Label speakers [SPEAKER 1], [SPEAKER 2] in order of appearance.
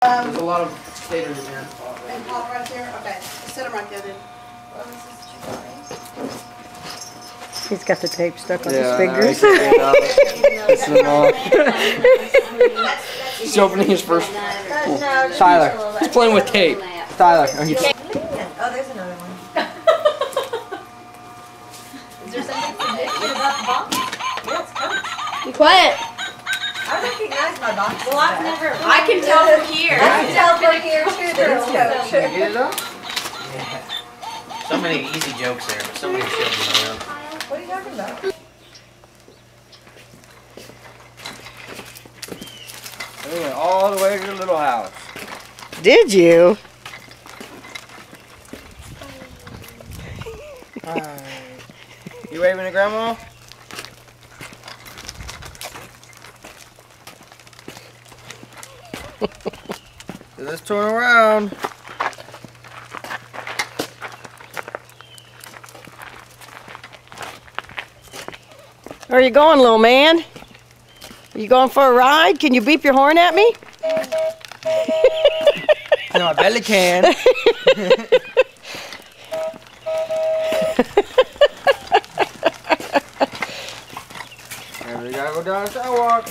[SPEAKER 1] There's a lot of potatoes in there.
[SPEAKER 2] And pot right there? Okay. Set them right there then.
[SPEAKER 3] He's got the tape stuck on
[SPEAKER 1] Yeah,
[SPEAKER 3] his fingers.
[SPEAKER 1] Pissing him off. He's opening his first. Tyler. He's playing with tape. Tyler.
[SPEAKER 4] Oh, there's another one.
[SPEAKER 5] Is there something significant about the box?
[SPEAKER 4] Yeah, it's coming.
[SPEAKER 5] Be quiet.
[SPEAKER 4] I recognize my box.
[SPEAKER 5] Well, I've never. I can tell from here.
[SPEAKER 4] I can tell from here too that it's Coach.
[SPEAKER 1] Can you get it up?
[SPEAKER 6] Yeah. So many easy jokes there, but so many children around.
[SPEAKER 4] What are you talking about?
[SPEAKER 1] We went all the way to the little house.
[SPEAKER 3] Did you?
[SPEAKER 1] You waving at Grandma? Let's turn around.
[SPEAKER 3] Where are you going, little man? Are you going for a ride? Can you beep your horn at me?
[SPEAKER 1] No, I barely can. And we gotta go down the sidewalk.